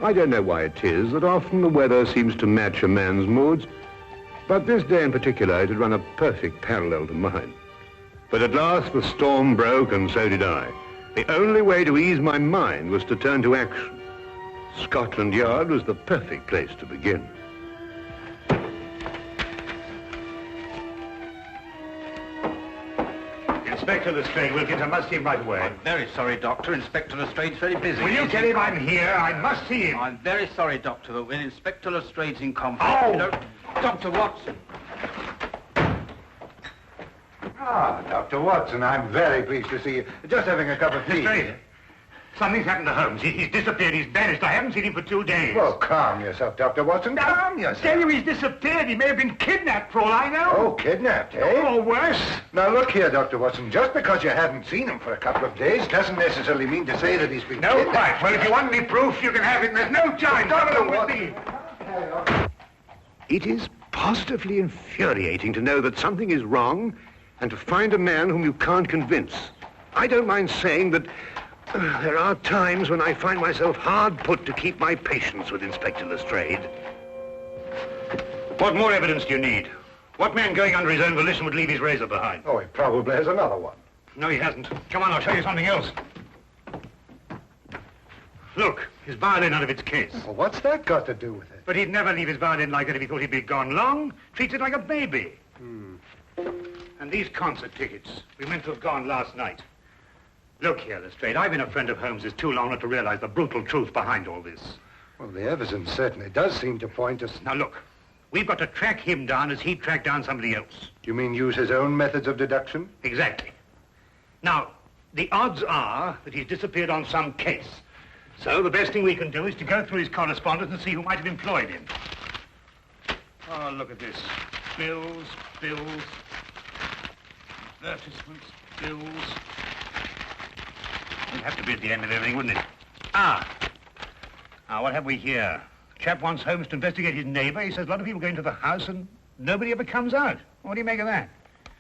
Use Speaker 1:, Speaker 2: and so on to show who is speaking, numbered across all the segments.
Speaker 1: I don't know why it is that often the weather seems to match a man's moods, but this day in particular it had run a perfect parallel to mine. But at last the storm broke, and so did I. The only way to ease my mind was to turn to action. Scotland Yard was the perfect place to begin.
Speaker 2: Inspector Lestrade, Wilkins, I must see him right away.
Speaker 3: I'm very sorry, Doctor. Inspector Lestrade's very busy.
Speaker 2: Will you tell him I'm here? I must see him.
Speaker 3: I'm very sorry, Doctor, but when Inspector Lestrade's in conference...
Speaker 2: Oh!
Speaker 3: You know, Dr. Watson.
Speaker 4: Ah, Dr. Watson, I'm very pleased to see you. Just having a cup of tea.
Speaker 2: Lestrade, something's happened to Holmes. He's disappeared. He's vanished. I haven't seen him for 2 days.
Speaker 4: Well, calm yourself, Dr. Watson. Calm yourself.
Speaker 2: Tell you he's disappeared. He may have been kidnapped for all I know.
Speaker 4: Oh, kidnapped, eh?
Speaker 2: Or worse.
Speaker 4: Now, look here, Dr. Watson. Just because you haven't seen him for a couple of days doesn't necessarily mean to say that he's been
Speaker 2: No,
Speaker 4: kidnapped.
Speaker 2: right. Well, if you want any proof, you can have it. There's no time.
Speaker 4: Dr.
Speaker 2: Come with me.
Speaker 1: It is positively infuriating to know that something is wrong and to find a man whom you can't convince. I don't mind saying that there are times when I find myself hard put to keep my patience with Inspector Lestrade.
Speaker 2: What more evidence do you need? What man going under his own volition would leave his razor behind?
Speaker 4: Oh, he probably has another one.
Speaker 2: No, he hasn't. Come on, I'll show you something else. Look, his violin out of its case.
Speaker 4: Well, what's that got to do with it?
Speaker 2: But he'd never leave his violin like that if he thought he'd be gone long. Treats it like a baby. And these concert tickets, we meant to have gone last night. Look here, Lestrade, I've been a friend of Holmes's too long not to realize the brutal truth behind all this.
Speaker 4: Well, the evidence certainly does seem to point us...
Speaker 2: Now look, we've got to track him down as he tracked down somebody else.
Speaker 4: Do you mean use his own methods of deduction?
Speaker 2: Exactly. Now, the odds are that he's disappeared on some case. So the best thing we can do is to go through his correspondence and see who might have employed him. Oh, look at this. Bills, advertisements, bills. It'd have to be at the end of everything, wouldn't it? Now, what have we here? Chap wants Holmes to investigate his neighbor. He says a lot of people go into the house and nobody ever comes out. What do you make of that?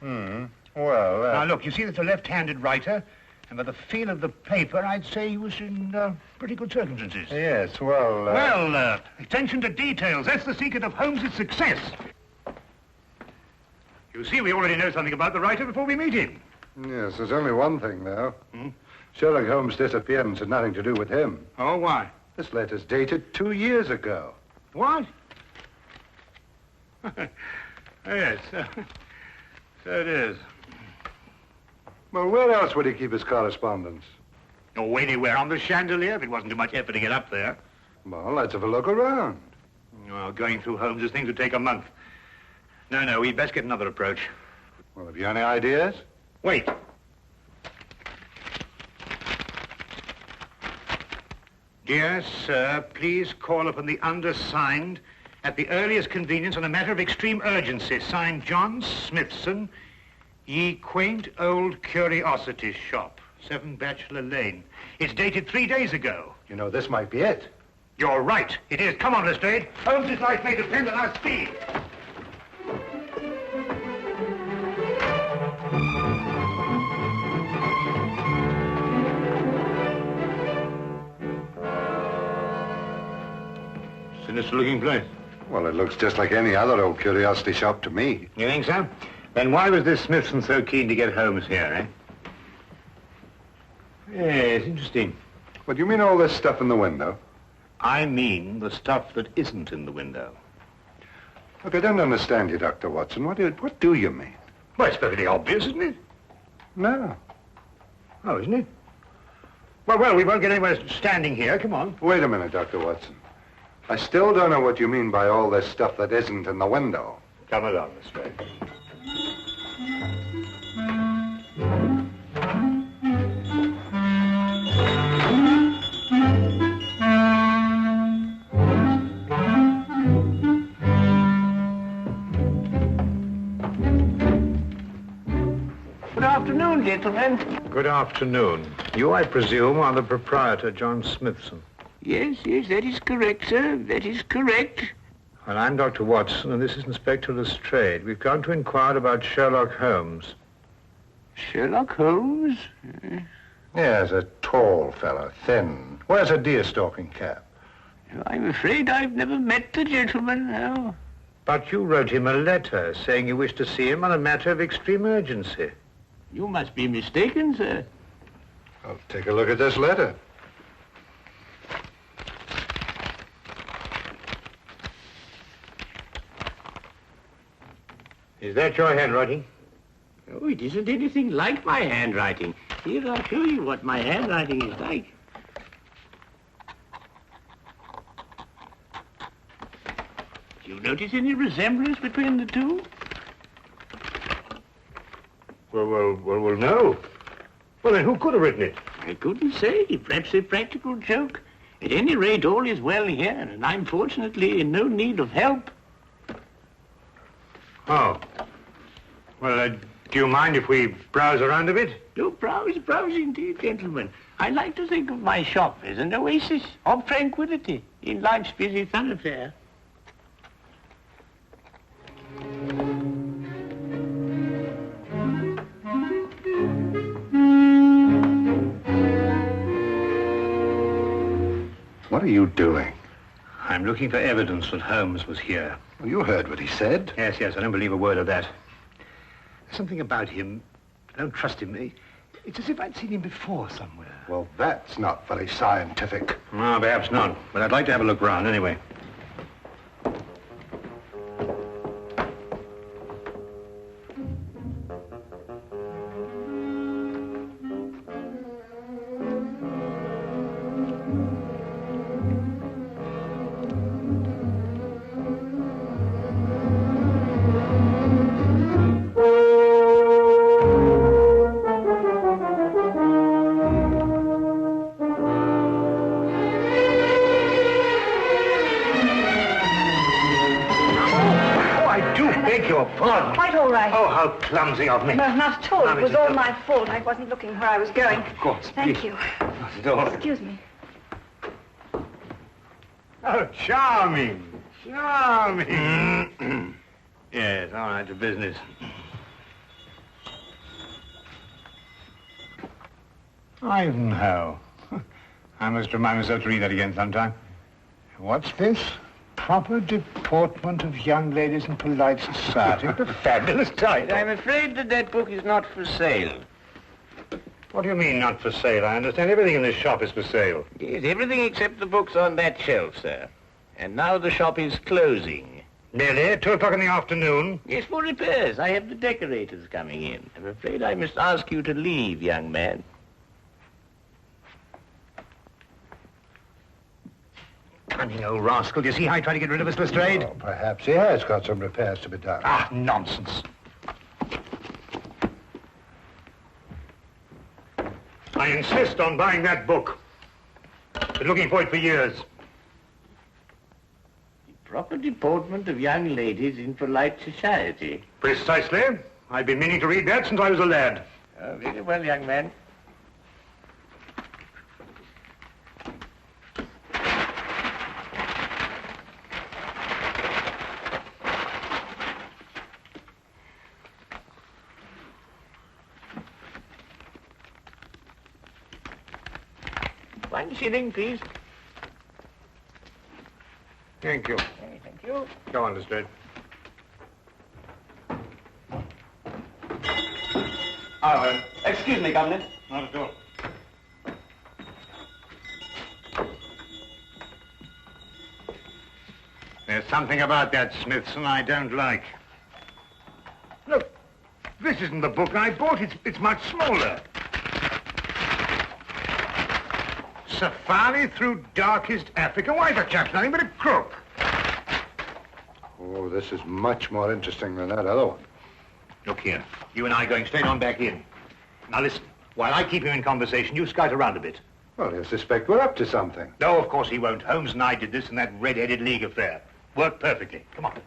Speaker 4: Well,
Speaker 2: Now, look, you see that's a left-handed writer, and by the feel of the paper, I'd say he was in pretty good circumstances.
Speaker 4: Yes, well...
Speaker 2: Well, attention to details. That's the secret of Holmes' success. You see, we already know something about the writer before we meet him.
Speaker 4: Yes, there's only one thing, though. Sherlock Holmes' disappearance had nothing to do with him.
Speaker 2: Oh, why?
Speaker 4: This letter's dated 2 years ago.
Speaker 2: What? Yes, so it is.
Speaker 4: Well, where else would he keep his correspondence?
Speaker 2: Oh, anywhere on the chandelier, if it wasn't too much effort to get up there.
Speaker 4: Well, let's have a look around.
Speaker 2: Well, going through Holmes' things would take a month. No, we'd best get another approach.
Speaker 4: Well, have you any ideas?
Speaker 2: Wait. Dear sir, please call upon the undersigned at the earliest convenience on a matter of extreme urgency. Signed, John Smithson, Ye Quaint Old Curiosity Shop, 7 Bachelor Lane. It's dated 3 days ago.
Speaker 4: You know, this might be it.
Speaker 2: You're right. It is. Come on, Lestrade. Holmes' life may depend on our speed. Sinister-looking place.
Speaker 4: Well, it looks just like any other old curiosity shop to me.
Speaker 2: You think so? Then why was this Smithson so keen to get Holmes here, eh? Yes, interesting.
Speaker 4: What do you mean all this stuff in the window?
Speaker 2: I mean the stuff that isn't in the window.
Speaker 4: Look, I don't understand you, Dr. Watson. What do you mean?
Speaker 2: Well, it's perfectly obvious, isn't it?
Speaker 4: No.
Speaker 2: Oh, isn't it? Well, we won't get anywhere standing here. Come on.
Speaker 4: Wait a minute, Dr. Watson. I still don't know what you mean by all this stuff that isn't in the window.
Speaker 2: Come along, Lestrade.
Speaker 5: Good afternoon, gentlemen.
Speaker 6: Good afternoon. You, I presume, are the proprietor, John Smithson.
Speaker 5: Yes, that is correct, sir. That is correct.
Speaker 6: Well, I'm Dr. Watson, and this is Inspector Lestrade. We've come to inquire about Sherlock Holmes.
Speaker 5: Sherlock Holmes?
Speaker 4: Yes, a tall fellow, thin. Wears a deer-stalking cap.
Speaker 5: I'm afraid I've never met the gentleman, no.
Speaker 6: But you wrote him a letter saying you wished to see him on a matter of extreme urgency.
Speaker 5: You must be mistaken, sir.
Speaker 4: I'll take a look at this letter.
Speaker 6: Is that your handwriting?
Speaker 5: Oh, it isn't anything like my handwriting. Here, I'll show you what my handwriting is like. Do you notice any resemblance between the two?
Speaker 1: Well, no. Well, then who could have written it?
Speaker 5: I couldn't say. Perhaps a practical joke. At any rate, all is well here, and I'm fortunately in no need of help.
Speaker 1: Oh. Well, do you mind if we browse around a bit?
Speaker 5: No, browse indeed, gentlemen. I like to think of my shop as an oasis of tranquility in life's busy thoroughfare.
Speaker 4: What are you doing?
Speaker 1: I'm looking for evidence that Holmes was here.
Speaker 4: Well, you heard what he said.
Speaker 1: Yes, I don't believe a word of that. There's something about him. I don't trust him. It's as if I'd seen him before somewhere.
Speaker 4: Well, that's not very scientific.
Speaker 1: No, perhaps not. But I'd like to have a look round anyway.
Speaker 7: Quite all right.
Speaker 1: Oh, how clumsy of me.
Speaker 7: No, not at all.
Speaker 1: Not
Speaker 7: It was
Speaker 1: at
Speaker 7: all
Speaker 1: all.
Speaker 7: my fault. I wasn't looking where I was going.
Speaker 1: Of course.
Speaker 7: Thank
Speaker 1: please.
Speaker 7: you.
Speaker 1: Not at all.
Speaker 7: Excuse me.
Speaker 1: Oh, charming. Charming. Yes, all right, to business. Ivanhoe. I must remind myself to read that again sometime. What's this? Proper deportment of young ladies in polite society. What a fabulous title.
Speaker 5: I'm afraid that book is not for sale.
Speaker 1: What do you mean, not for sale? I understand everything in this shop is for sale.
Speaker 5: Yes, everything except the books on that shelf, sir. And now the shop is closing.
Speaker 1: Nearly 2 o'clock in the afternoon.
Speaker 5: Yes, for repairs. I have the decorators coming in. I'm afraid I must ask you to leave, young man.
Speaker 1: Cunning old rascal. Do you see how he tried to get rid of us, Lestrade?
Speaker 4: Oh, perhaps he has got some repairs to be done.
Speaker 1: Ah, nonsense. I insist on buying that book. Been looking for it for years.
Speaker 5: The proper deportment of young ladies in polite society.
Speaker 1: Precisely. I've been meaning to read that since I was a lad.
Speaker 5: Oh, very well, young man. £1, please.
Speaker 1: Thank you.
Speaker 5: Thank you.
Speaker 1: Go on, Lestrade.
Speaker 3: Excuse me, Governor.
Speaker 1: Not at all. There's something about that Smithson I don't like. Look, this isn't the book I bought. It's much smaller. Safari through darkest Africa. Why, the chap's nothing but a crook.
Speaker 4: Oh, this is much more interesting than that other one.
Speaker 1: Look here. You and I are going straight on back in. Now listen, while I keep him in conversation, you scout around a bit.
Speaker 4: Well, he'll suspect we're up to something.
Speaker 1: No, of course he won't. Holmes and I did this in that red-headed league affair. Worked perfectly. Come on.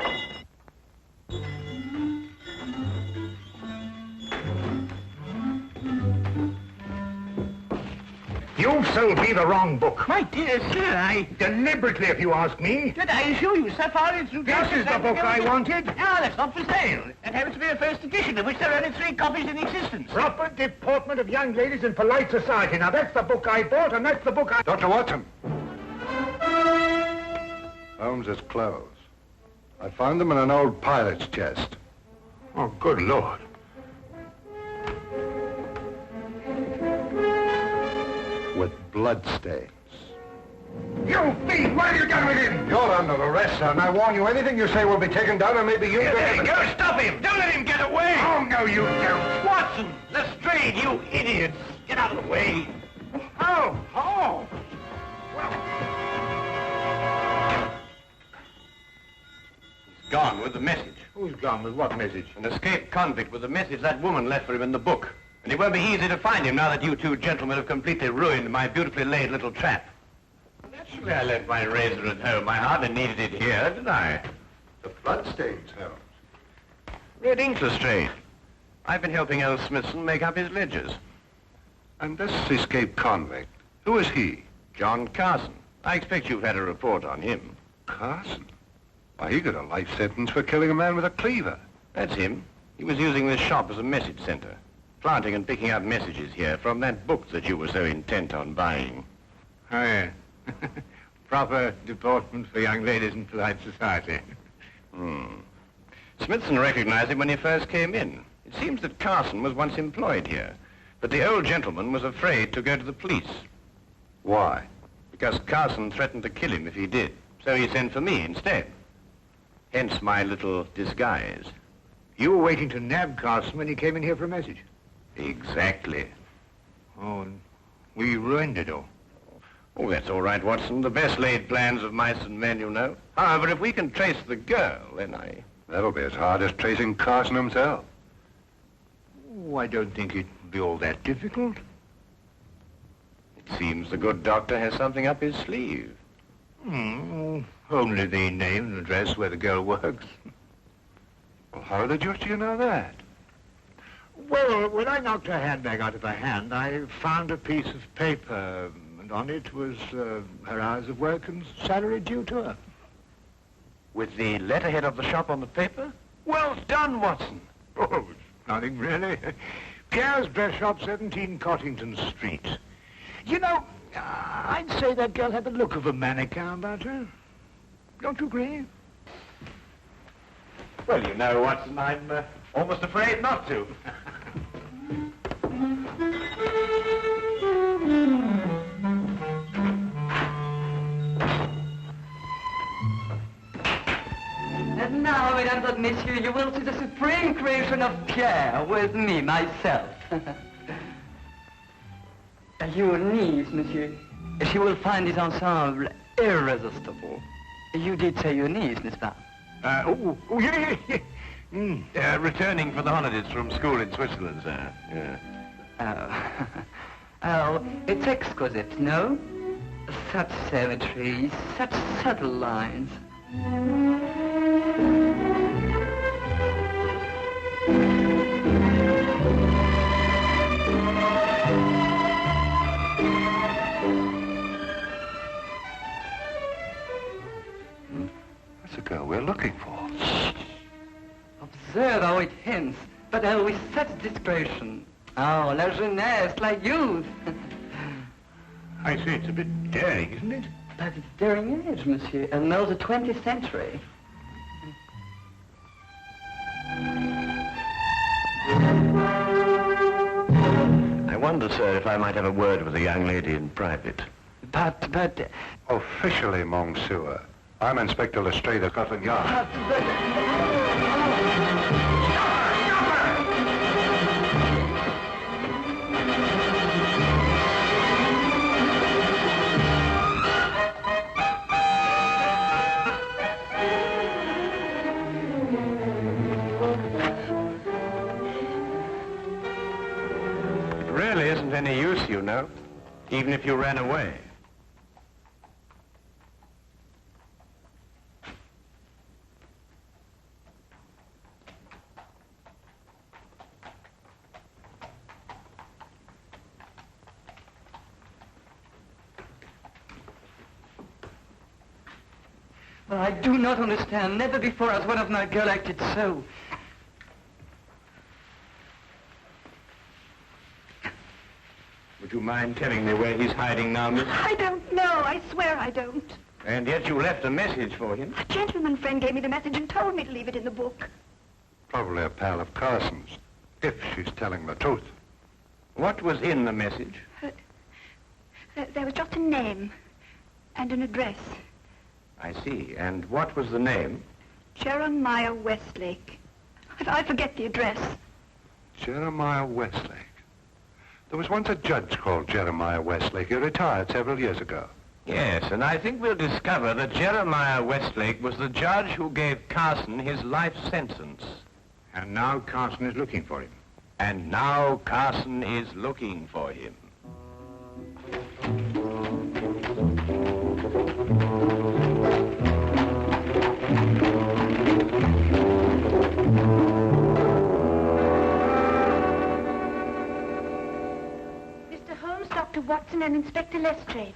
Speaker 1: You've sold me the wrong book.
Speaker 5: My dear sir,
Speaker 1: Deliberately, if you ask me.
Speaker 5: Did I assure you, Safari through...
Speaker 1: This is the book I wanted.
Speaker 5: No, that's not for sale. That happens to be a first edition, of which there are only 3 copies in existence.
Speaker 1: Proper deportment of young ladies in polite society. Now, that's the book I bought, and that's the book I...
Speaker 4: Dr. Watson. Holmes's clothes. I found them in an old pilot's chest.
Speaker 1: Oh, good Lord.
Speaker 4: With bloodstains.
Speaker 1: You thief! What have you done with him?
Speaker 4: You're under arrest, son. I warn you, anything you say will be taken down, and maybe you...
Speaker 5: There you go! Stop him! Don't let him get away!
Speaker 1: Oh, no, you don't.
Speaker 5: Watson! Lestrade, you idiots! Get out of the way!
Speaker 1: Oh, oh.
Speaker 8: He's gone with the message.
Speaker 1: Who's gone with what message?
Speaker 8: An escaped convict with the message that woman left for him in the book. And it won't be easy to find him now that you two gentlemen have completely ruined my beautifully laid little trap.
Speaker 5: Naturally, I left my razor at home. I hardly needed it here, did I?
Speaker 4: The bloodstains, Holmes.
Speaker 8: Red ink, Lestrade. I've been helping old Smithson make up his ledgers.
Speaker 4: And this escaped convict, who is he?
Speaker 8: John Carson. I expect you've had a report on him.
Speaker 4: Carson? Why, he got a life sentence for killing a man with a cleaver.
Speaker 8: That's him. He was using this shop as a message center, planting and picking up messages here from that book that you were so intent on buying.
Speaker 1: Oh, yeah. Proper deportment for young ladies in polite society.
Speaker 8: Smithson recognized him when he first came in. It seems that Carson was once employed here, but the old gentleman was afraid to go to the police.
Speaker 4: Why?
Speaker 8: Because Carson threatened to kill him if he did, so he sent for me instead. Hence my little disguise.
Speaker 1: You were waiting to nab Carson when he came in here for a message.
Speaker 8: Exactly.
Speaker 1: Oh, and we ruined it all.
Speaker 8: Oh, that's all right, Watson. The best laid plans of mice and men, you know. However, if we can trace the girl, then I...
Speaker 4: That'll be as hard as tracing Carson himself.
Speaker 1: Oh, I don't think it'd be all that difficult.
Speaker 8: It seems the good doctor has something up his sleeve.
Speaker 1: Only the name and address where the girl works.
Speaker 4: Well, how the deuce do you know that?
Speaker 1: Well, when I knocked her handbag out of her hand, I found a piece of paper, and on it was her hours of work and salary due to her.
Speaker 8: With the letterhead of the shop on the paper? Well done, Watson.
Speaker 1: Oh, it's nothing really. Pierre's dress shop, 17 Cottington Street. You know, I'd say that girl had the look of a mannequin about her. Don't you agree?
Speaker 8: Well, you know, Watson, I'm almost afraid not to.
Speaker 9: And now, mesdames and messieurs, you will see the supreme creation of Pierre with me, myself. Your niece, monsieur. She will find this ensemble irresistible. You did say your niece, n'est-ce pas?
Speaker 1: Yeah.
Speaker 8: Returning for the holidays from school in Switzerland, sir. Yeah.
Speaker 9: Oh, it's exquisite, no? Such symmetry, such subtle lines.
Speaker 4: That's the girl we're looking for.
Speaker 9: Observe how it hints, but how with such discretion. Oh, la jeunesse, la youth.
Speaker 1: I say it's a bit daring, isn't it?
Speaker 9: But it's daring age, monsieur, and now the 20th century.
Speaker 8: I wonder, sir, if I might have a word with the young lady in private.
Speaker 9: But...
Speaker 4: Officially, Monsieur, I'm Inspector Lestrade of Scotland Yard.
Speaker 8: It really isn't any use, you know, even if you ran away.
Speaker 9: Well, I do not understand. Never before has one of my girl acted so.
Speaker 8: Would you mind telling me where he's hiding now, miss?
Speaker 7: I don't know. I swear I don't.
Speaker 8: And yet you left a message for him.
Speaker 7: A gentleman friend gave me the message and told me to leave it in the book.
Speaker 4: Probably a pal of Carson's, if she's telling the truth.
Speaker 8: What was in the message?
Speaker 7: There was just a name and an address.
Speaker 8: I see. And what was the name?
Speaker 7: Jeremiah Westlake. I forget the address.
Speaker 4: Jeremiah Westlake. There was once a judge called Jeremiah Westlake. He retired several years ago.
Speaker 8: Yes, and I think we'll discover that Jeremiah Westlake was the judge who gave Carson his life sentence.
Speaker 2: And now Carson is looking for him.
Speaker 8: And now Carson is looking for him.
Speaker 7: Mr. Holmes, Dr. Watson, and Inspector Lestrade.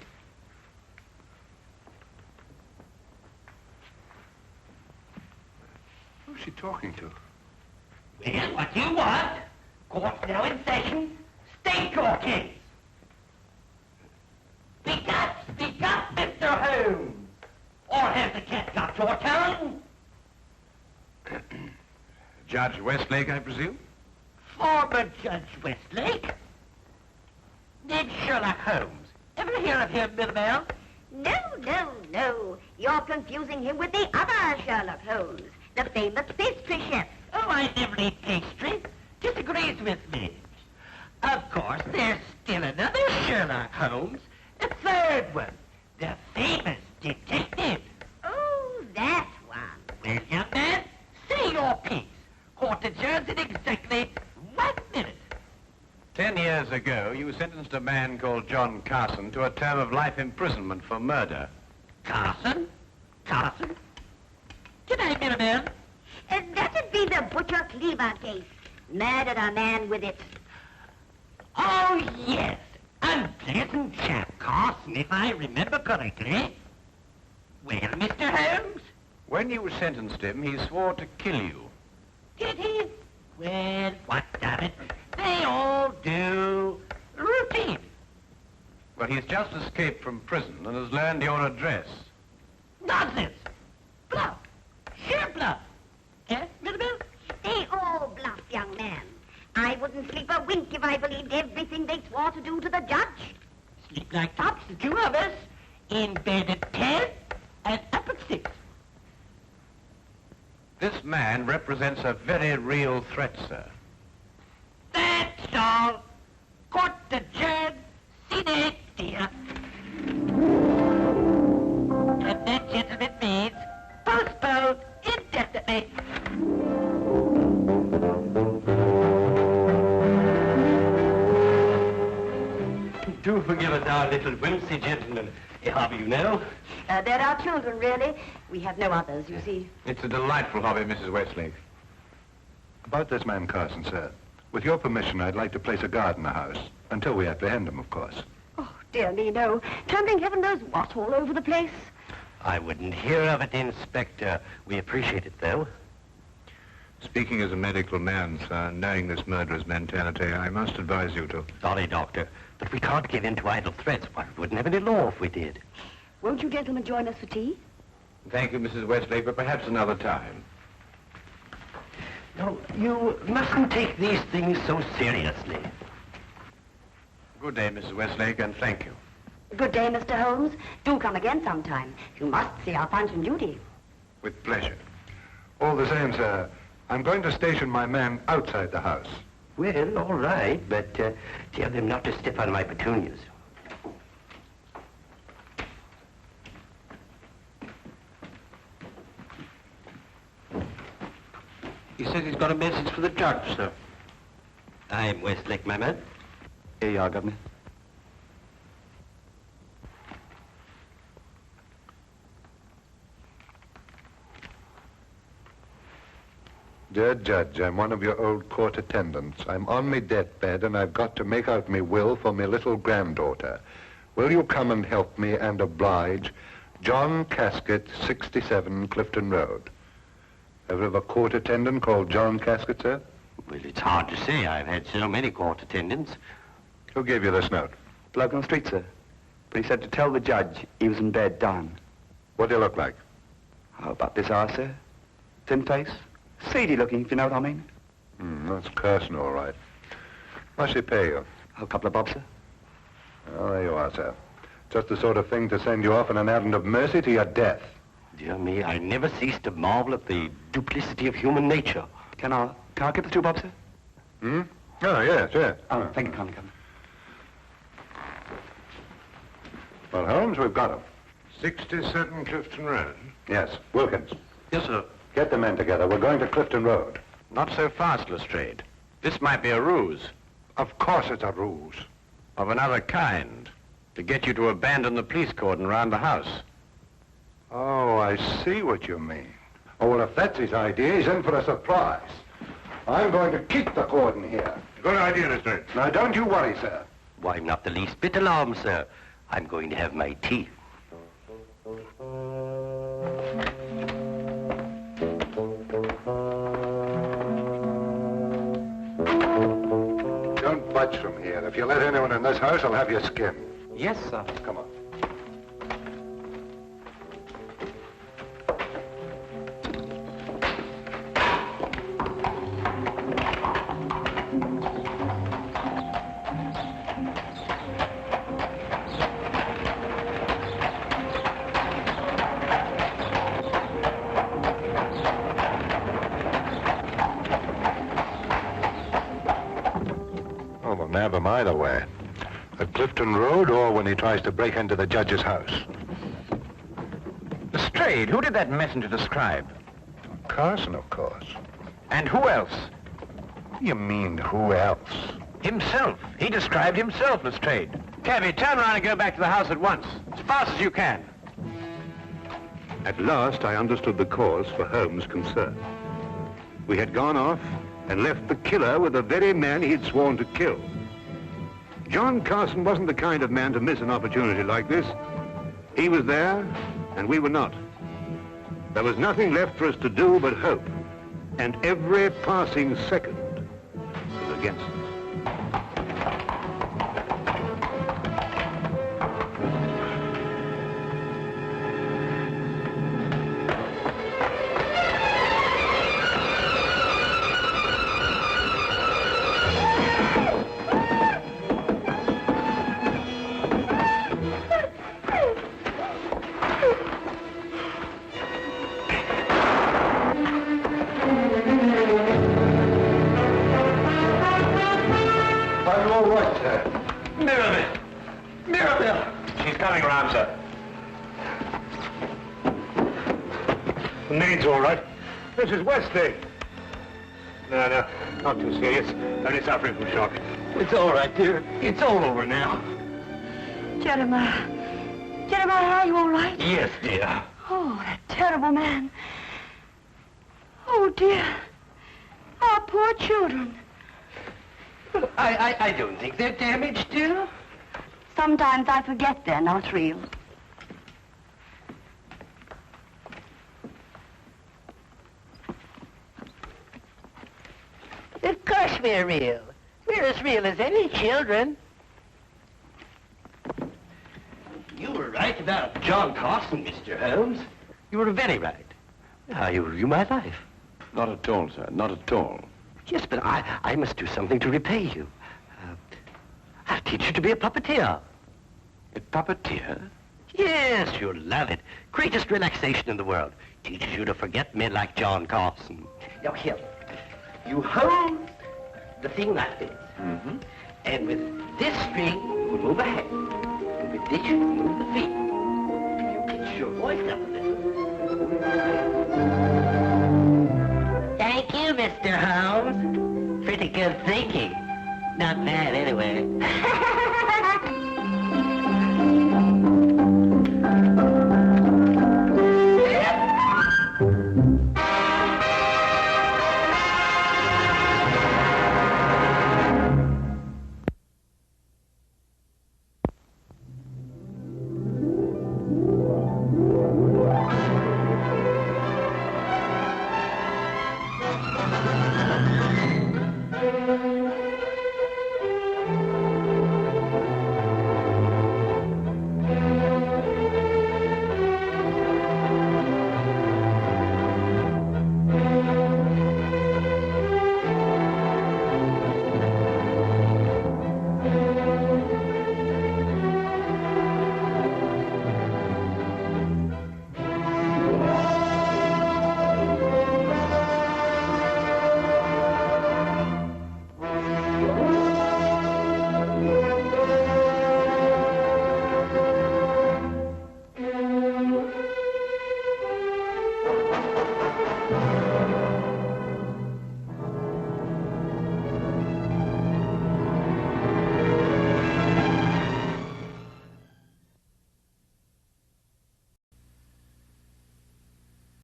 Speaker 4: Who's she talking to?
Speaker 5: Well, what do you want? Court's now in session. State your case. Speak up, Mr. Holmes. Or has the cat got your tongue?
Speaker 8: Judge Westlake, I presume?
Speaker 5: Former Judge Westlake? Did Sherlock Holmes ever hear of him, Mirabelle?
Speaker 10: No. You're confusing him with the other Sherlock Holmes, the famous pastry chef.
Speaker 5: Oh, I never eat pastry. Disagrees with me. Of course, there's still another Sherlock Holmes, a third one, the famous detective.
Speaker 10: Oh, that one.
Speaker 5: Well, young man, say your piece. Court adjourns in exactly 1 minute.
Speaker 8: 10 years ago, you sentenced a man called John Carson to a term of life imprisonment for murder.
Speaker 5: Carson? G'day, Mirabelle.
Speaker 10: That'd be the Butcher Cleaver case. Murdered a man with it.
Speaker 5: Oh, yes. Unpleasant chap, Carson, if I remember correctly. Well, Mr. Holmes?
Speaker 8: When you sentenced him, he swore to kill you.
Speaker 5: Did he? Well, what of it? They all do. Routine.
Speaker 8: But he's just escaped from prison and has learned your address.
Speaker 5: Nonsense. Bluff. Sheer bluff. Eh, Mirabelle?
Speaker 10: They all bluff, young man. I wouldn't sleep a wink if I believed everything they swore to do to the judge.
Speaker 5: Sleep like tops, the two of us. In bed at 10 and up at 6.
Speaker 8: This man represents a very real threat, sir.
Speaker 5: That's all. Court adjourned. Sine die. And that, gentlemen, means postponed indefinitely.
Speaker 3: Do forgive us our little whimsy, gentlemen. How do you know?
Speaker 10: They're our children, really. We have no others, you see.
Speaker 8: It's a delightful hobby, Mrs. Westlake.
Speaker 4: About this man Carson, sir. With your permission, I'd like to place a guard in the house. Until we apprehend him, of course.
Speaker 7: Oh, dear me, no. Trampling heaven knows what all over the place.
Speaker 3: I wouldn't hear of it, Inspector. We appreciate it, though.
Speaker 1: Speaking as a medical man, sir, knowing this murderer's mentality, I must advise you to...
Speaker 3: Sorry, Doctor, but we can't give in to idle threats. Why, we wouldn't have any law if we did.
Speaker 7: Won't you gentlemen join us for tea?
Speaker 8: Thank you, Mrs. Westlake, but perhaps another time.
Speaker 3: No, you mustn't take these things so seriously.
Speaker 8: Good day, Mrs. Westlake, and thank you.
Speaker 10: Good day, Mr. Holmes. Do come again sometime. You must see our Punch and Judy.
Speaker 4: With pleasure. All the same, sir, I'm going to station my men outside the house.
Speaker 3: Well, all right, but tell them not to step on my petunias.
Speaker 8: He says he's got a message for the judge, sir.
Speaker 3: I'm Westlake, my man.
Speaker 9: Here you are, Governor.
Speaker 4: Dear Judge, I'm one of your old court attendants. I'm on me deathbed and I've got to make out me will for me little granddaughter. Will you come and help me and oblige? John Casket, 67 Clifton Road. Ever have a court attendant called John Casket, sir?
Speaker 3: Well, it's hard to say. I've had so many court attendants.
Speaker 4: Who gave you this note?
Speaker 9: Bloke on the street, sir. But he said to tell the judge he was in bed dying.
Speaker 4: What do you look like?
Speaker 9: How about bizarre, sir? Thin face, seedy looking, if you know what I mean.
Speaker 4: That's Carson, all right. What's he pay you?
Speaker 9: A couple of bob, sir.
Speaker 4: Oh, there you are, sir. Just the sort of thing to send you off on an errand of mercy to your death.
Speaker 3: Dear me, I never cease to marvel at the duplicity of human nature.
Speaker 9: Can I get the 2 bob, sir?
Speaker 4: Oh, yes, yes.
Speaker 9: Oh, thank you, kindly.
Speaker 4: Well, Holmes, we've got him.
Speaker 1: 67 Clifton Road.
Speaker 4: Yes, Wilkins.
Speaker 8: Yes, sir.
Speaker 4: Get the men together. We're going to Clifton Road.
Speaker 8: Not so fast, Lestrade. This might be a ruse.
Speaker 4: Of course it's a ruse.
Speaker 8: Of another kind. To get you to abandon the police cordon around the house.
Speaker 4: Oh, I see what you mean. Oh, well, if that's his idea, he's in for a surprise. I'm going to keep the cordon here.
Speaker 1: Good idea, Lestrade.
Speaker 4: Now, don't you worry, sir.
Speaker 3: Why, not the least bit alarmed, sir. I'm going to have my tea.
Speaker 4: Don't budge from here. If you let anyone in this house, I'll have your skin.
Speaker 9: Yes, sir.
Speaker 4: Come on. Oh, well, nab him either way. At Clifton Road or when he tries to break into the judge's house.
Speaker 8: Lestrade, who did that messenger describe?
Speaker 4: Carson, of course.
Speaker 8: And who else?
Speaker 4: You mean who else?
Speaker 8: Himself. He described himself, Lestrade. Cabby, turn around and go back to the house at once. As fast as you can.
Speaker 1: At last, I understood the cause for Holmes' concern. We had gone off and left the killer with the very man he'd sworn to kill. John Carson wasn't the kind of man to miss an opportunity like this. He was there, and we were not. There was nothing left for us to do but hope, and every passing second was against us.
Speaker 8: She's coming around, sir.
Speaker 1: The maid's all right. Mrs. Westlake. No, not too serious. Only suffering from shock.
Speaker 3: It's all right, dear. It's all over now.
Speaker 7: Jeremiah. Jeremiah, are you all right?
Speaker 3: Yes, dear.
Speaker 7: Oh, that terrible man. Oh, dear. Our poor children.
Speaker 3: I don't think they're damaged, dear.
Speaker 7: Sometimes I forget they're not real.
Speaker 5: Of course we're real. We're as real as any children.
Speaker 3: You were right about John Carson, Mr. Holmes. You were very right. How you ruined my life.
Speaker 8: Not at all, sir. Not at all.
Speaker 3: Yes, but I must do something to repay you. I'll teach you to be a puppeteer.
Speaker 8: A puppeteer?
Speaker 3: Yes, you'll love it. Greatest relaxation in the world. Teaches you to forget men like John Carson. Now, here. You hold the thing like this.
Speaker 8: Mm-hmm.
Speaker 3: And with this string, you move a hand. And with this, you move the feet. And you pitch your voice up a little.
Speaker 5: Thank you, Mr. Holmes. Pretty good thinking. Not bad, anyway.